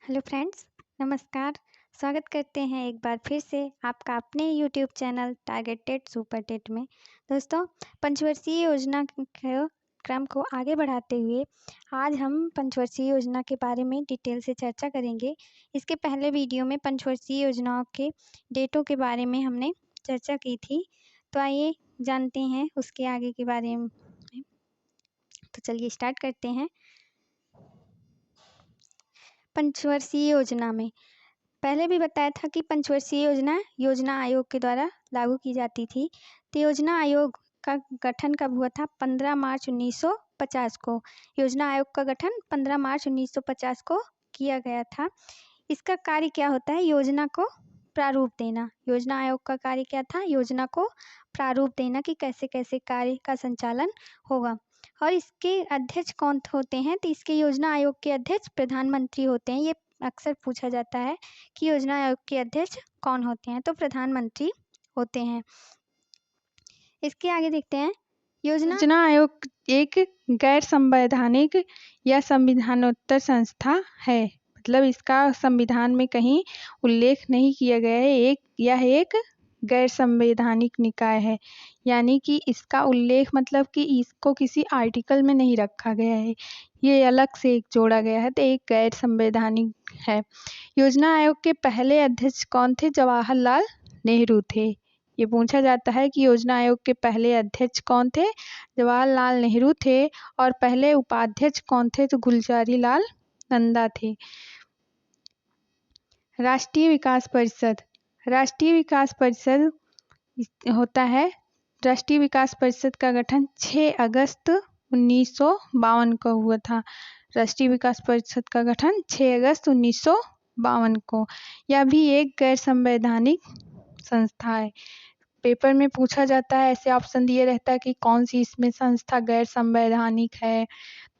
Hello friends, नमस्कार। स्वागत करते हैं एक बार फिर से आपका अपने YouTube channel targeted super TET में। दोस्तों, पंचवर्षीय योजना के क्रम को आगे बढ़ाते हुए आज हम पंचवर्षीय योजना के बारे में डिटेल से चर्चा करेंगे। इसके पहले वीडियो में पंचवर्षीय योजनाओं के डेटों के बारे में हमने चर्चा की थी, तो आइए जानते हैं उसके आगे के बारे में। तो चलिए स्टार्ट करते हैं। पंचवर्षीय योजना में पहले भी बताया था कि पंचवर्षीय योजना आयोग के द्वारा लागू की जाती थी। तो योजना आयोग का गठन कब हुआ था? 15 मार्च 1950 को। योजना आयोग का गठन 15 मार्च 1950 को किया गया था। इसका कार्य क्या होता है? योजना को प्रारूप देना। योजना आयोग का कार्य क्या था? योजना को प्रारूप देना कि कैसे कैसे कार्य का संचालन होगा। और इसके अध्यक्ष कौन होते हैं? तो इसके योजना आयोग के अध्यक्ष प्रधानमंत्री होते हैं। ये अक्सर पूछा जाता है कि योजना आयोग के अध्यक्ष कौन होते हैं, तो प्रधानमंत्री होते हैं। इसके आगे देखते हैं। योजना आयोग एक गैर संवैधानिक या संविधानोत्तर संस्था है। मतलब इसका संविधान में कहीं उल्लेख नहीं किया गया है। यह एक गैर संवैधानिक निकाय है, यानी कि इसका उल्लेख मतलब कि इसको किसी आर्टिकल में नहीं रखा गया है, ये अलग से एक जोड़ा गया है, तो एक गैर संवैधानिक है। योजना आयोग के पहले अध्यक्ष कौन थे? जवाहरलाल नेहरू थे। ये पूछा जाता है कि योजना आयोग के पहले अध्यक्ष कौन थे? जवाहरलाल नेहरू थे। और पहले उपाध्यक्ष कौन थे? तो गुलजारी लाल नंदा थे। राष्ट्रीय विकास परिषद होता है। राष्ट्रीय विकास परिषद का गठन 6 अगस्त 1952 को हुआ था। राष्ट्रीय विकास परिषद का गठन 6 अगस्त 1952 को। यह भी एक गैर संवैधानिक संस्था है। पेपर में पूछा जाता है, ऐसे ऑप्शन दिए रहता है कि कौन सी इसमें संस्था गैर संवैधानिक है,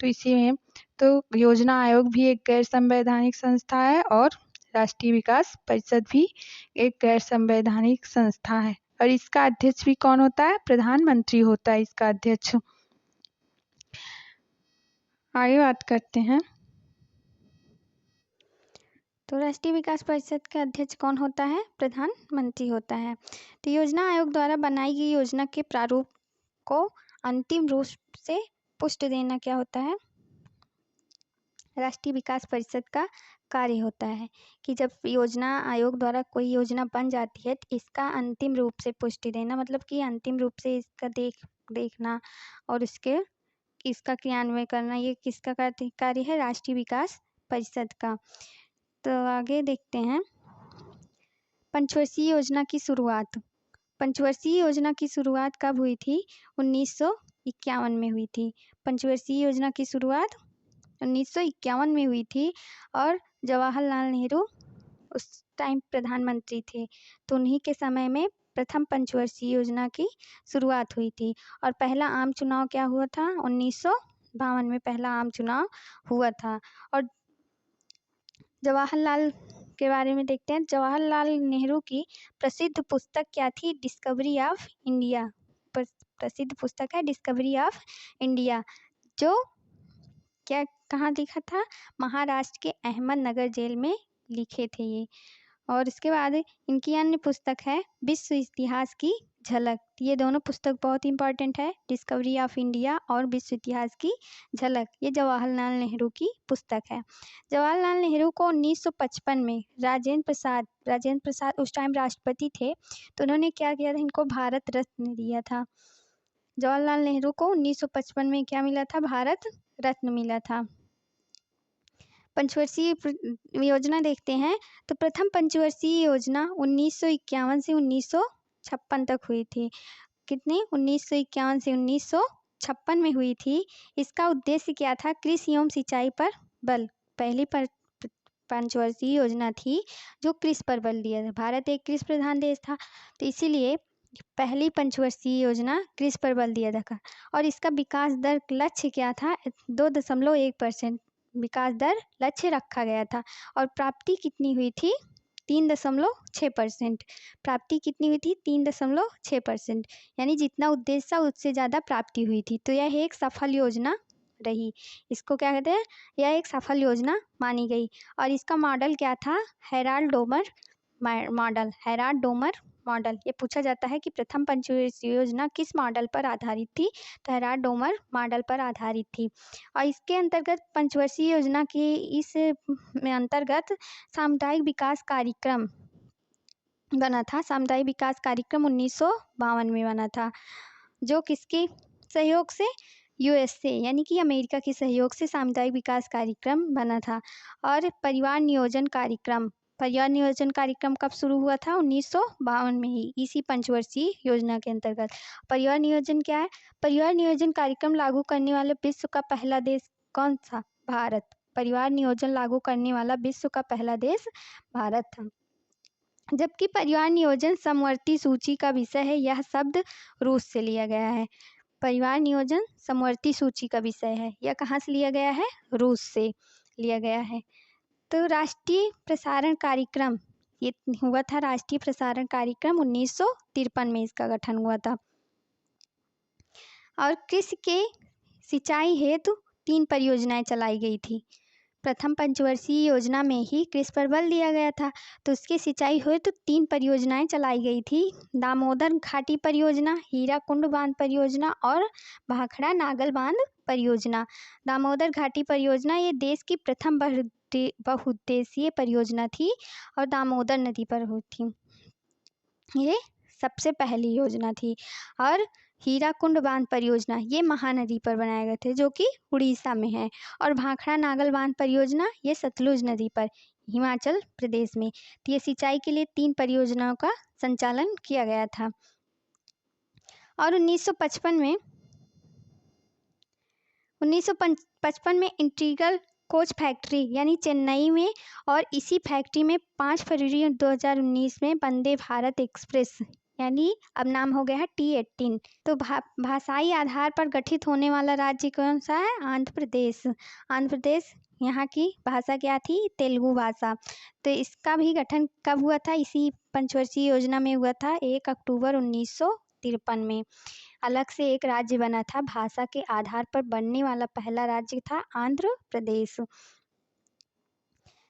तो इसी में तो योजना आयोग भी एक गैर संवैधानिक संस्था है और राष्ट्रीय विकास परिषद भी एक गैर संवैधानिक संस्था है। और इसका अध्यक्ष भी कौन होता है? प्रधानमंत्री होता है इसका अध्यक्ष। आगे बात करते हैं। तो राष्ट्रीय विकास परिषद का अध्यक्ष कौन होता है? प्रधानमंत्री होता है। तो योजना आयोग द्वारा बनाई गई योजना के प्रारूप को अंतिम रूप से पुष्टि देना क्या होता है? राष्ट्रीय विकास परिषद का कार्य होता है कि जब योजना आयोग द्वारा कोई योजना बन जाती है तो इसका अंतिम रूप से पुष्टि देना, मतलब कि अंतिम रूप से इसका देखना और इसका क्रियान्वयन करना, ये किसका कार्य है? राष्ट्रीय विकास परिषद का। तो आगे देखते हैं। पंचवर्षीय योजना की शुरुआत। पंचवर्षीय योजना की शुरुआत कब हुई थी? 1951 में हुई थी। पंचवर्षीय योजना की शुरुआत 1951 में हुई थी और जवाहरलाल नेहरू उस टाइम प्रधानमंत्री थे, तो उन्हीं के समय में प्रथम पंचवर्षीय योजना की शुरुआत हुई थी। और पहला आम चुनाव क्या हुआ था? 1952 में पहला आम चुनाव हुआ था। और जवाहरलाल के बारे में देखते हैं। जवाहरलाल नेहरू की प्रसिद्ध पुस्तक क्या थी? Discovery of India. प्रसिद्ध पुस्तक है डिस्कवरी ऑफ इंडिया, जो कहाँ लिखा था? महाराष्ट्र के अहमदनगर जेल में लिखे थे ये। और इसके बाद इनकी अन्य पुस्तक है विश्व इतिहास की झलक। ये दोनों पुस्तक बहुत इंपॉर्टेंट है, डिस्कवरी ऑफ इंडिया और विश्व इतिहास की झलक। ये जवाहरलाल नेहरू की पुस्तक है। जवाहरलाल नेहरू को 1955 में राजेंद्र प्रसाद उस टाइम राष्ट्रपति थे, तो उन्होंने क्या किया था? इनको भारत रत्न दिया था। जवाहरलाल नेहरू को 1955 में क्या मिला था? भारत रत्न मिला था। पंचवर्षीय योजना देखते हैं। तो प्रथम पंचवर्षीय योजना 1951 से 1956 तक हुई थी। कितनी? 1951 से 1956 में हुई थी। इसका उद्देश्य क्या था? कृषि एवं सिंचाई पर बल। पहली पंचवर्षीय योजना थी जो कृषि पर बल दिया था। भारत एक कृषि प्रधान देश था, तो इसीलिए पहली पंचवर्षीय योजना कृषि पर बल दिया था। और इसका विकास दर लक्ष्य क्या था? 2.1% विकास दर लक्ष्य रखा गया था। और प्राप्ति कितनी हुई थी? 3.6%। प्राप्ति कितनी हुई थी? 3.6%, यानी जितना उद्देश्य था उससे ज़्यादा प्राप्ति हुई थी। तो यह एक सफल योजना रही। इसको क्या कहते हैं, यह एक सफल योजना मानी गई। और इसका मॉडल क्या था, हेराल्ड डोमर मॉडल। ये पूछा जाता है कि प्रथम पंचवर्षीय योजना किस मॉडल पर आधारित थी, तो हेराल्ड डोमर मॉडल पर आधारित थी। और इसके अंतर्गत पंचवर्षीय योजना के इस में अंतर्गत सामुदायिक विकास कार्यक्रम बना था। सामुदायिक विकास कार्यक्रम 1952 में बना था, जो किसके सहयोग से, यूएसए यानी कि अमेरिका के सहयोग से सामुदायिक विकास कार्यक्रम बना था। और परिवार नियोजन कार्यक्रम कब शुरू हुआ था, 1952 में ही, इसी पंचवर्षीय योजना के अंतर्गत। परिवार नियोजन क्या है, परिवार नियोजन कार्यक्रम लागू करने वाला विश्व का पहला देश कौन सा, भारत। परिवार नियोजन लागू करने वाला विश्व का पहला देश भारत था। जबकि परिवार नियोजन समवर्ती सूची का विषय है, यह शब्द रूस से लिया गया है। परिवार नियोजन समवर्ती सूची का विषय है, यह कहाँ से लिया गया है, रूस से लिया गया है। तो राष्ट्रीय प्रसारण कार्यक्रम, ये हुआ था राष्ट्रीय प्रसारण कार्यक्रम 1953 में इसका गठन हुआ था। और कृषि के सिंचाई हेतु 3 परियोजनाएं चलाई गई थी। प्रथम पंचवर्षीय योजना में ही कृषि पर बल दिया गया था, तो उसकी सिंचाई हेतु 3 परियोजनाएं चलाई गई थी। दामोदर घाटी परियोजना, हीराकुंड बांध परियोजना और भाखड़ा नागल बांध परियोजना। दामोदर घाटी परियोजना ये देश की प्रथम बहुउद्देशीय परियोजना थी और दामोदर नदी पर हुई थी, ये सबसे पहली योजना थी। और हीराकुंड बांध परियोजना ये महानदी पर बनाए गए थे, जो कि उड़ीसा में है। और भाखड़ा नागल बांध परियोजना ये सतलुज नदी पर, हिमाचल प्रदेश में। तो ये सिंचाई के लिए 3 परियोजनाओं का संचालन किया गया था। और 1955 में इंटीग्रल कोच फैक्ट्री यानी चेन्नई में, और इसी फैक्ट्री में 5 फरवरी 2019 में वंदे भारत एक्सप्रेस यानी अब नाम हो गया है T18। तो भाषाई आधार पर गठित होने वाला राज्य कौन सा है, आंध्र प्रदेश। आंध्र प्रदेश, यहाँ की भाषा क्या थी, तेलुगु भाषा। तो इसका भी गठन कब हुआ था, इसी पंचवर्षीय योजना में हुआ था, 1 अक्टूबर 1953 में। अलग से एक राज्य बना था, भाषा के आधार पर बनने वाला पहला राज्य था आंध्र प्रदेश।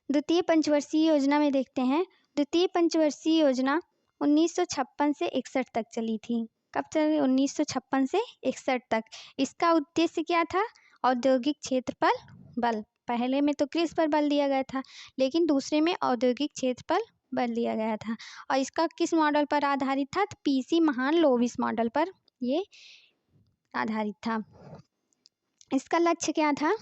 द्वितीय पंचवर्षीय योजना में देखते हैं। द्वितीय पंचवर्षीय योजना 1956 से 61 तक चली थी। कब चली, 1956 से 61 तक। इसका उद्देश्य क्या था, औद्योगिक क्षेत्र पर बल। पहले में तो कृषि पर बल दिया गया था, लेकिन दूसरे में औद्योगिक क्षेत्र पर बल दिया गया था। और इसका किस मॉडल पर आधारित था, तो पीसी महालनोबिस मॉडल पर ये आधारित था। इसका लक्ष्य क्या था,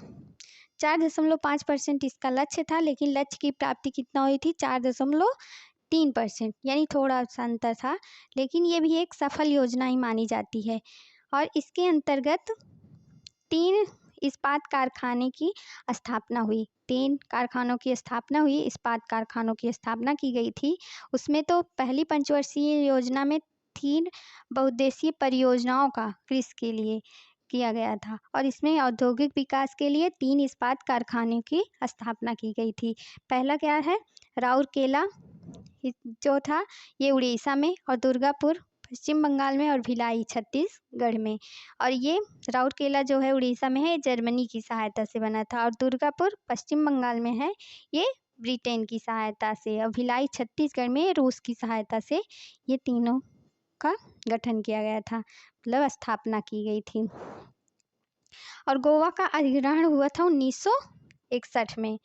4.5% इसका लक्ष्य था, लेकिन लक्ष्य की प्राप्ति कितना हुई थी, 4.3%, यानी थोड़ा सा अंतर था, लेकिन ये भी एक सफल योजना ही मानी जाती है। और इसके अंतर्गत 3 इस्पात कारखाने की स्थापना हुई। 3 कारखानों की स्थापना हुई, इस्पात कारखानों की स्थापना की गई थी। उसमें तो पहली पंचवर्षीय योजना में 3 बहुउद्देशीय परियोजनाओं का कृषि के लिए किया गया था, और इसमें औद्योगिक विकास के लिए 3 इस्पात कारखानों की स्थापना की गई थी। पहला क्या है, राउरकेला जो था ये उड़ीसा में, और दुर्गापुर पश्चिम बंगाल में, और भिलाई छत्तीसगढ़ में। और ये राउरकेला जो है उड़ीसा में है, जर्मनी की सहायता से बना था, और दुर्गापुर पश्चिम बंगाल में है, ये ब्रिटेन की सहायता से, और भिलाई छत्तीसगढ़ में रूस की सहायता से ये तीनों का गठन किया गया था, मतलब स्थापना की गई थी। और गोवा का अधिग्रहण हुआ था 1961 में।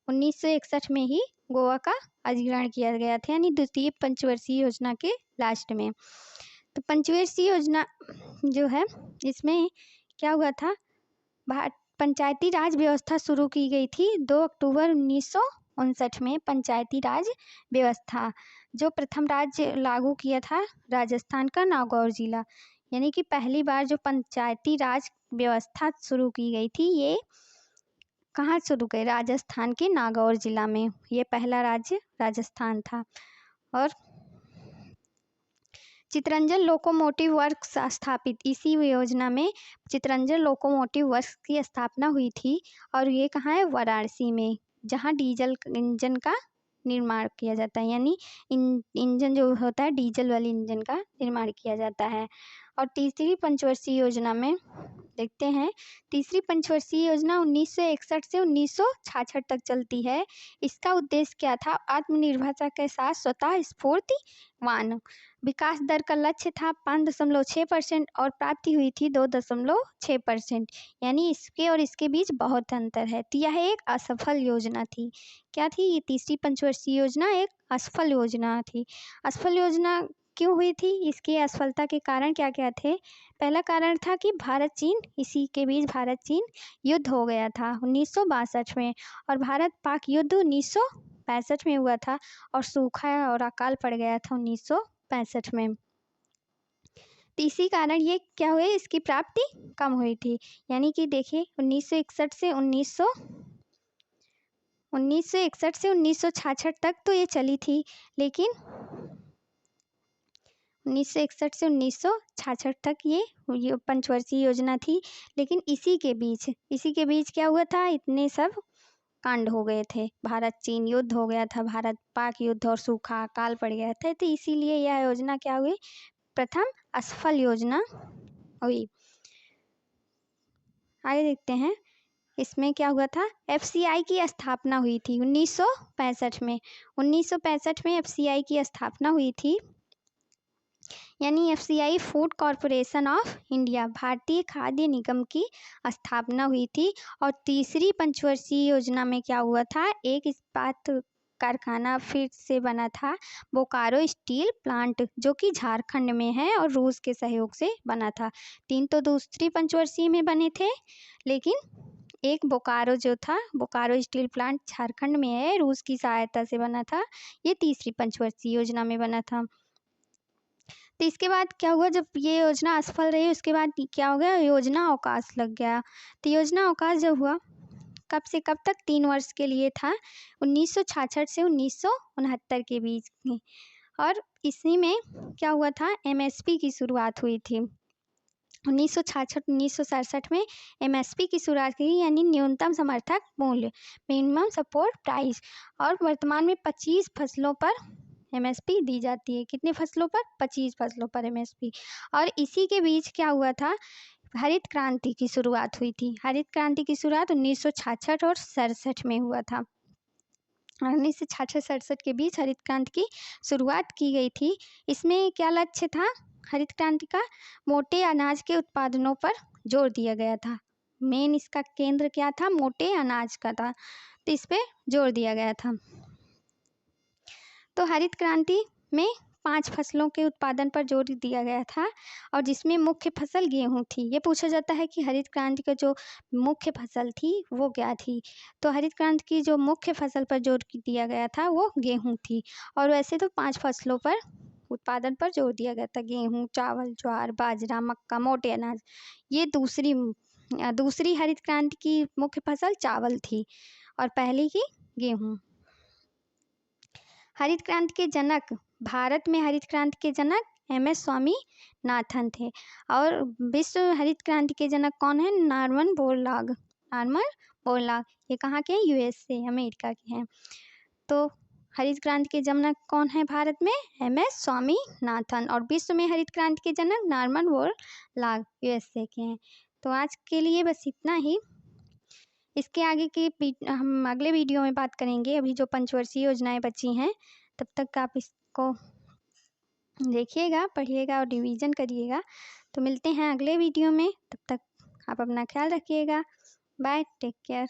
1961 में ही गोवा का अधिग्रहण किया गया था, यानी द्वितीय पंचवर्षीय योजना के लास्ट में। तो पंचवर्षीय योजना जो है, इसमें क्या हुआ था, पंचायती राज व्यवस्था शुरू की गई थी 2 अक्टूबर 1959 में। पंचायती राज व्यवस्था जो प्रथम राज्य लागू किया था राजस्थान का नागौर जिला, यानी कि पहली बार जो पंचायती राज व्यवस्था शुरू की गई थी, ये कहाँ शुरू गई, राजस्थान के नागौर जिला में। ये पहला राज्य राजस्थान था। और चितरंजन लोकोमोटिव वर्क्स स्थापित, इसी योजना में चितरंजन लोकोमोटिव वर्क्स की स्थापना हुई थी, और ये कहाँ है, वाराणसी में, जहाँ डीजल इंजन का निर्माण किया जाता है, यानी इंजन जो होता है डीजल वाले इंजन का निर्माण किया जाता है। और तीसरी पंचवर्षीय योजना में देखते हैं। तीसरी पंचवर्षीय योजना 1961 से 1966 तक चलती है। इसका उद्देश्य क्या था? आत्मनिर्भरता के साथ स्वतः स्फूर्तिवान विकास दर का लक्ष्य था 5.6% और प्राप्ति हुई थी 2.6%। यानी इसके और इसके बीच बहुत अंतर है। तो यह एक असफल योजना थी। क्या थी ये? तीसरी पंचवर्षीय योजना एक असफल योजना थी। असफल योजना क्यों हुई थी? इसकी असफलता के कारण क्या क्या थे? पहला कारण था कि भारत चीन, इसी के बीच भारत चीन युद्ध हो गया था 1962 में, और भारत पाक युद्ध 1965 में हुआ था, और सूखा और अकाल पड़ गया था 1965 में। तो इसी कारण ये क्या हुए, इसकी प्राप्ति कम हुई थी। यानी कि देखिए 1961 से 1966 तक तो ये चली थी, लेकिन 1961 से 1966 तक ये पंचवर्षीय योजना थी। लेकिन इसी के बीच क्या हुआ था? इतने सब कांड हो गए थे। भारत चीन युद्ध हो गया था, भारत पाक युद्ध, और सूखा अकाल पड़ गया था। तो इसीलिए यह योजना क्या हुई? प्रथम असफल योजना हुई। आगे देखते हैं, इसमें क्या हुआ था? एफसीआई की स्थापना हुई थी 1965 में। 1965 में एफसीआई की स्थापना हुई थी। यानी FCI food corporation of India, भारतीय खाद्य निगम की स्थापना हुई थी। और तीसरी पंचवर्षीय योजना में क्या हुआ था? एक इस्पात कारखाना फिर से बना था, बोकारो स्टील प्लांट, जो कि झारखंड में है और रूस के सहयोग से बना था। 3 तो दूसरी पंचवर्षीय में बने थे, लेकिन एक बोकारो जो था, बोकारो स्टील प्लांट झारखंड में है, रूस की सहायता से बना था। ये तीसरी पंचवर्षीय योजना में बना था। तो इसके बाद क्या हुआ? जब ये योजना असफल रही, उसके बाद क्या हो गया? योजना अवकाश लग गया। तो योजना अवकाश जब हुआ, कब से कब तक? 3 वर्ष के लिए था, 1966 से 1969 के बीच में। और इसी में क्या हुआ था? एमएसपी की शुरुआत हुई थी 1966-1967 में। एमएसपी की शुरुआत की, यानी न्यूनतम समर्थक मूल्य, मिनिमम सपोर्ट प्राइस। और वर्तमान में 25 फसलों पर एमएसपी दी जाती है। कितने फसलों पर? 25 फसलों पर एमएसपी। और इसी के बीच क्या हुआ था? हरित क्रांति की शुरुआत हुई थी। हरित क्रांति की शुरुआत 1966 और 67 में हुआ था। 1966-67 के बीच हरित क्रांति की शुरुआत की गई थी। इसमें क्या लक्ष्य था हरित क्रांति का? मोटे अनाज के उत्पादनों पर जोर दिया गया था। मेन इसका केंद्र क्या था? मोटे अनाज का था, तो इस पर जोर दिया गया था। तो हरित क्रांति में 5 फसलों के उत्पादन पर जोर दिया गया था, और जिसमें मुख्य फसल गेहूं थी। ये पूछा जाता है कि हरित क्रांति का जो मुख्य फसल थी वो क्या थी? तो हरित क्रांति की जो मुख्य फसल पर जोर दिया गया था वो गेहूं थी। और वैसे तो 5 फसलों पर उत्पादन पर जोर दिया गया था: गेहूं, चावल, ज्वार, बाजरा, मक्का, मोटे अनाज। ये दूसरी हरित क्रांति की मुख्य फसल चावल थी, और पहली की गेहूं। हरित क्रांति के जनक, भारत में हरित क्रांति के जनक एमएस स्वामीनाथन थे। और विश्व हरित क्रांति के जनक कौन है? Norman Borlaug. ये कहाँ के हैं? यूएसए, अमेरिका के हैं। तो हरित क्रांति के जनक कौन है भारत में? एमएस स्वामीनाथन। और विश्व में हरित क्रांति के जनक नॉर्मन बोरलॉग, यूएसए के हैं। तो आज के लिए बस इतना ही। इसके आगे की हम अगले वीडियो में बात करेंगे। अभी जो पंचवर्षीय योजनाएं बची हैं, तब तक आप इसको देखिएगा, पढ़िएगा और रिवीजन करिएगा। तो मिलते हैं अगले वीडियो में, तब तक आप अपना ख्याल रखिएगा। Bye, take care.